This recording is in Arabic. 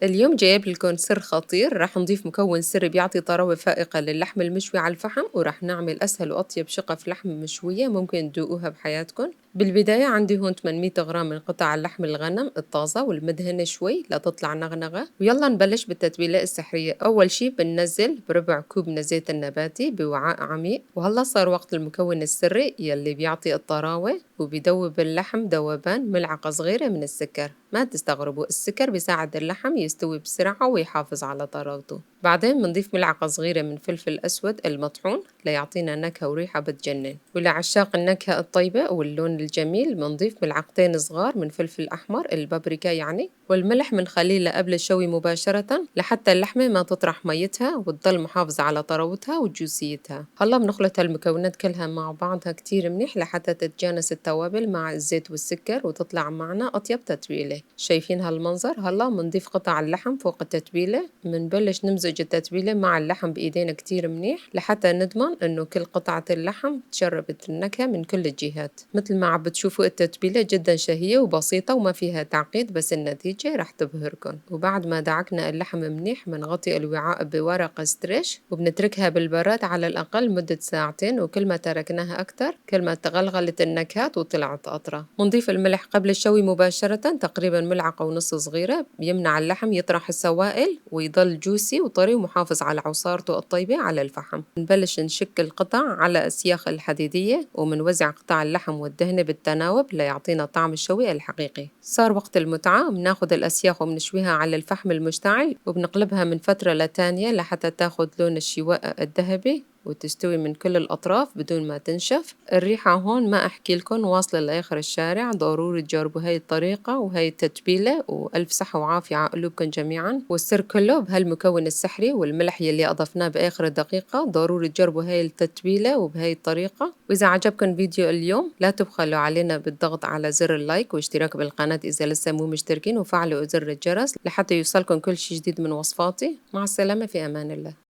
اليوم جايب لكم سر خطير. راح نضيف مكون سري بيعطي طراوة فائقة للحم المشوي على الفحم، وراح نعمل أسهل وأطيب شقف لحم مشوية ممكن تدوقوها بحياتكم. بالبداية عندي هون 800 غرام من قطع اللحم الغنم الطازة والمدهنة شوي لتطلع نغنغة. ويلا نبلش بالتتبيلة السحرية. أول شي بننزل بربع كوب من الزيت النباتي بوعاء عميق، وهلا صار وقت المكون السري يلي بيعطي الطراوة وبيدوب اللحم دوبان. ملعقة صغيرة من السكر، ما تستغربوا، السكر بيساعد اللحم يستوي بسرعة ويحافظ على طراوته. بعدين بنضيف ملعقة صغيرة من فلفل أسود المطحون ليعطينا نكهة وريحة بتجنن. ولعشاق النكهة الطيبة واللون الجميل بنضيف ملعقتين صغار من فلفل أحمر البابريكا يعني. والملح بنخليه قبل الشوي مباشرة لحتى اللحمة ما تطرح ميتها وتضل محافظة على طراوتها وجوسيتها. هلا بنخلط هالمكونات كلها مع بعضها كتير منيح لحتى تتجانس التوابل مع الزيت والسكر وتطلع معنا أطيب تتبيلة. شايفين هالمنظر؟ هلا بنضيف قطع اللحم فوق التتبيلة. بنبلش نمزج التتبيلة مع اللحم بإيدينا كتير منيح لحتى نضمن إنه كل قطعة اللحم تشربت النكهة من كل الجهات. مثل ما عم بتشوفوا التتبيلة جدا شهية وبسيطة وما فيها تعقيد، بس النتيجة رح تبهركم. وبعد ما دعكنا اللحم منيح بنغطي الوعاء بورقة ستريش وبنتركها بالبراد على الأقل مدة ساعتين، وكل ما تركناها أكتر كل ما تغلغلت النكهات وطلعت أطرى. بنضيف الملح قبل الشوي مباشرة، تقريبا ملعقة ونص صغيرة، بيمنع اللحم يطرح السوائل ويضل جوسي وطري ومحافظ على عصارته الطيبة على الفحم. نبلش نشك القطع على أسياخ الحديدية ومنوزع قطع اللحم والدهنة بالتناوب ليعطينا طعم الشوي الحقيقي. صار وقت المتعة، بناخد الأسياخ وبنشويها على الفحم المشتعل وبنقلبها من فترة لتانية لحتى تاخد لون الشواء الذهبي وتستوي من كل الأطراف بدون ما تنشف. الريحة هون ما أحكي لكم واصلة لآخر الشارع. ضروري تجربوا هاي الطريقة وهاي التتبيلة، وألف صحة وعافية على قلوبكم جميعا. والسر كله بهالمكون السحري والملح يلي أضفناه بآخر الدقيقة. ضروري تجربوا هاي التتبيلة وبهاي الطريقة. وإذا عجبكم فيديو اليوم لا تبخلوا علينا بالضغط على زر اللايك واشتراك بالقناة إذا لسه مو مشتركين، وفعلوا زر الجرس لحتى يوصلكم كل شي جديد من وصفاتي. مع السلامة، في أمان الله.